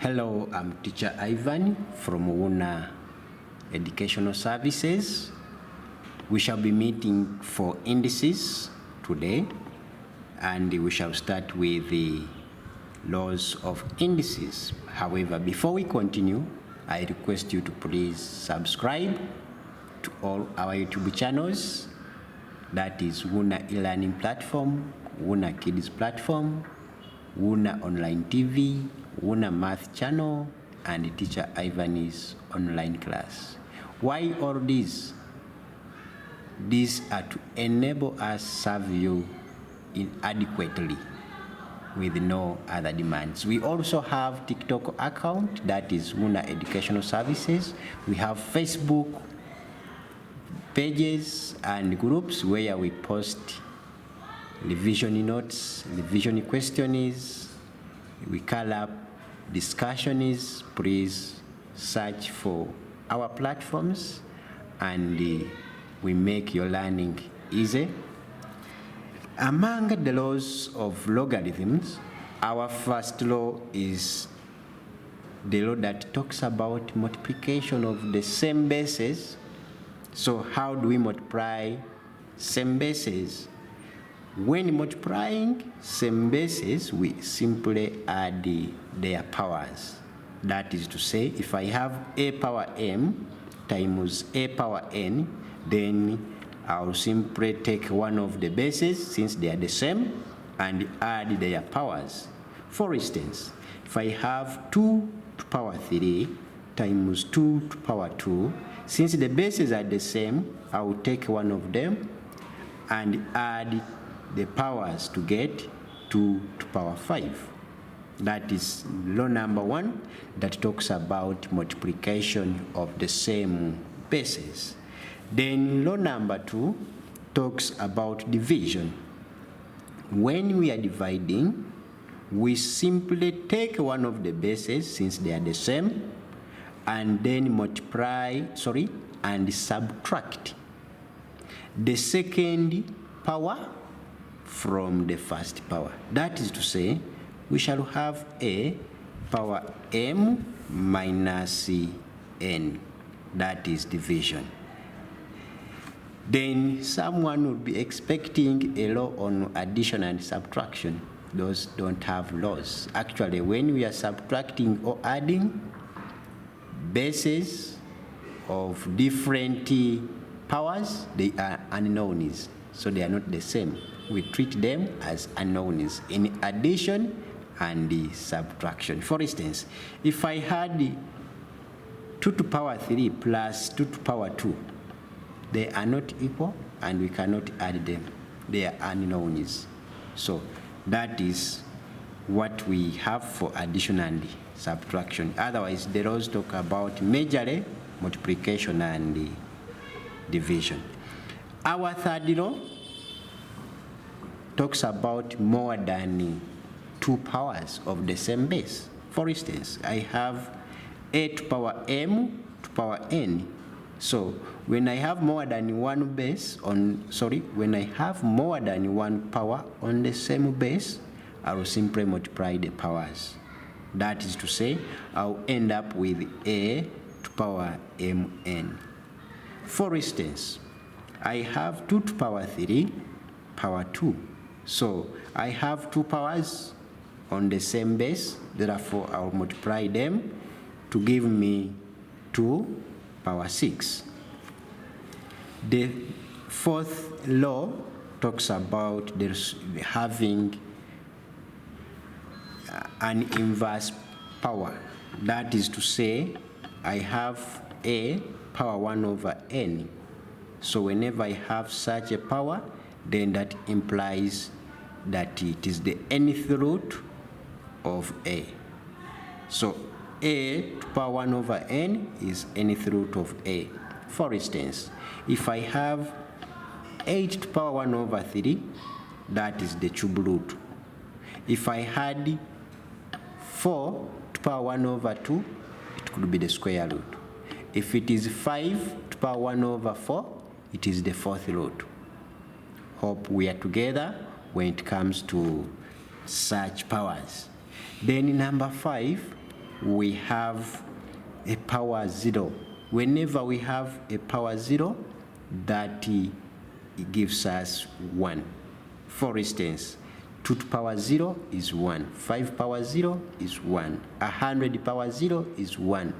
Hello, I'm Teacher Ivan from Wuuna Educational Services. We shall be meeting for indices today, and we shall start with the laws of indices. However, before we continue, I request you to please subscribe to all our YouTube channels. That is Wuuna e-learning platform, Wuuna Kids platform, Wuuna online TV, Wuuna math channel, and Teacher Ivan's online class. Why all these? These are to enable us serve you inadequately with no other demands. We also have TikTok account, that is Wuuna Educational Services. We have Facebook pages and groups where we post revision notes, revision questionnaires, we call up discussions. Please search for our platforms and we make your learning easy. Among the laws of logarithms, our first law is the law that talks about multiplication of the same bases. So how do we multiply same bases? When multiplying same bases, we simply add their powers. That is to say, if I have a power m times a power n, then I'll simply take one of the bases, since they are the same, and add their powers. For instance, if I have 2 to the power 3 times 2 to the power 2, since the bases are the same, I will take one of them and add the powers to get 2 to the power 5. That is law number 1 that talks about multiplication of the same bases. Then law number 2 talks about division. When we are dividing, we simply take one of the bases, since they are the same, and then and subtract the second power from the first power. That is to say, we shall have a power m minus n. That is division. Then someone would be expecting a law on addition and subtraction. Those don't have laws. Actually, when we are subtracting or adding bases of different powers, they are unknowns, so they are not the same. We treat them as unknowns in addition and the subtraction. For instance, if I had 2 to the power 3 plus 2 to the power 2, they are not equal and we cannot add them. They are unknowns. So that is what we have for addition and subtraction. Otherwise, the laws talk about majorly multiplication and division. Our third law talks about more than 2 powers of the same base. For instance, I have a to the power m to the power n. So when I have more than one when I have more than one power on the same base, I will simply multiply the powers. That is to say, I'll end up with a to the power mn. For instance, I have 2 to the power 3 power 2. So I have 2 powers on the same base, therefore I'll multiply them to give me 2 power 6. The fourth law talks about having an inverse power. That is to say, I have a power 1 over n. So whenever I have such a power, then that implies that it is the nth root of a. So a to the power 1 over n is nth root of a. For instance, if I have 8 to the power 1 over 3, that is the cube root. If I had 4 to the power 1 over 2, it could be the square root. If it is 5 to the power 1 over 4, it is the fourth root. Hope we are together when it comes to such powers. Then number 5 we have a power 0. Whenever we have a power 0, that it gives us 1. For instance, 2 to power 0 is 1, 5 power 0 is 1, 100 power 0 is 1.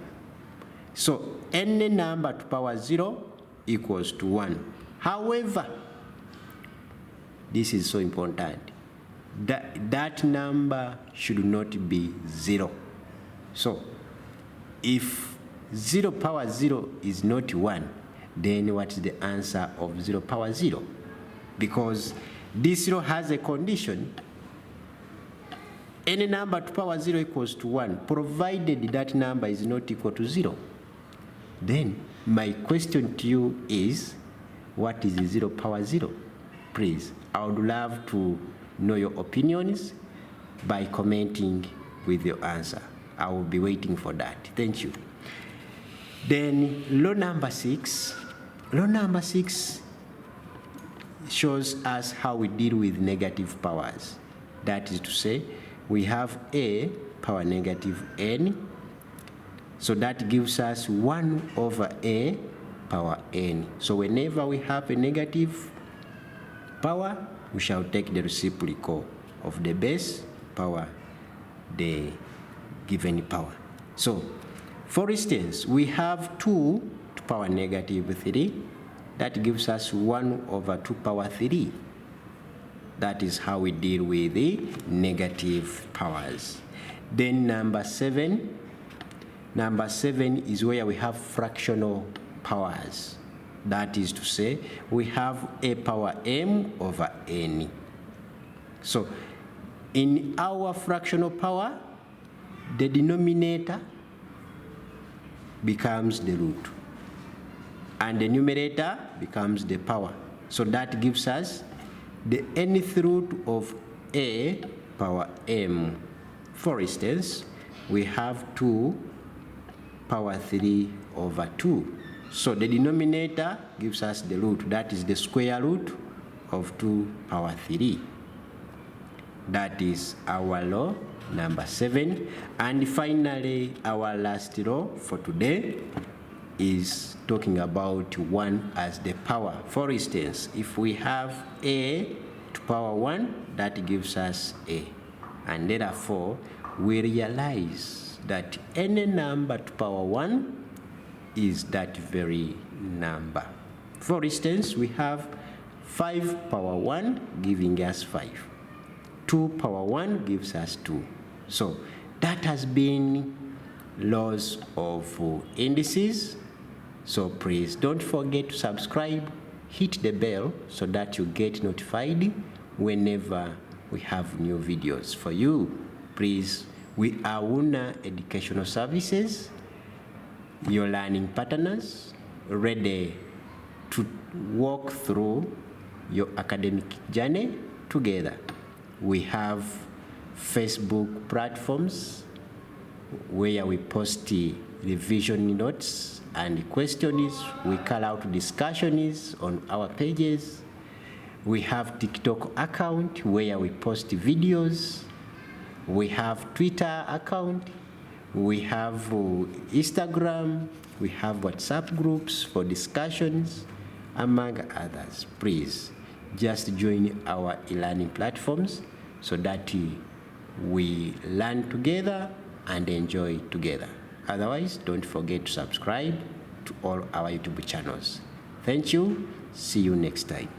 So any number to power 0 equals to 1. However, this is so important, that number should not be 0. So if 0 power 0 is not 1, then what is the answer of 0 power 0? Because this 0 has a condition. Any number to power 0 equals to 1, provided that number is not equal to 0. Then my question to you is, what is 0 power 0? Please, I would love to know your opinions by commenting with your answer. I will be waiting for that. Thank you. Then law number 6. Law number 6 shows us how we deal with negative powers. That is to say, we have a power negative n. So that gives us 1 over a power n. So whenever we have a negative power, we shall take the reciprocal of the base power the given power. So for instance, we have 2 to power negative 3. That gives us 1 over 2 power 3. That is how we deal with the negative powers. Then number 7. Number 7 is where we have fractional powers. That is to say, we have a power m over n. So in our fractional power, the denominator becomes the root, and the numerator becomes the power. So that gives us the nth root of a power m. For instance, we have 2 power 3 over 2. So the denominator gives us the root, that is the square root of 2 power 3. That is our law number 7. And finally, our last law for today is talking about 1 as the power. For instance, if we have a to power 1, that gives us a. And therefore, we realize that any number to power 1 is that very number. For instance, we have 5 power 1 giving us 5. 2 power 1 gives us 2. So that has been laws of indices. So please don't forget to subscribe, hit the bell so that you get notified whenever we have new videos for you. Please, we are Wuuna Educational Services, your learning partners, ready to walk through your academic journey together. We have Facebook platforms where we post revision notes and questions. We call out discussions on our pages. We have TikTok account where we post videos. We have Twitter account. We have Instagram. We have WhatsApp groups for discussions, among others. Please just join our e-learning platforms so that we learn together and enjoy together. Otherwise, don't forget to subscribe to all our YouTube channels. Thank you. See you next time.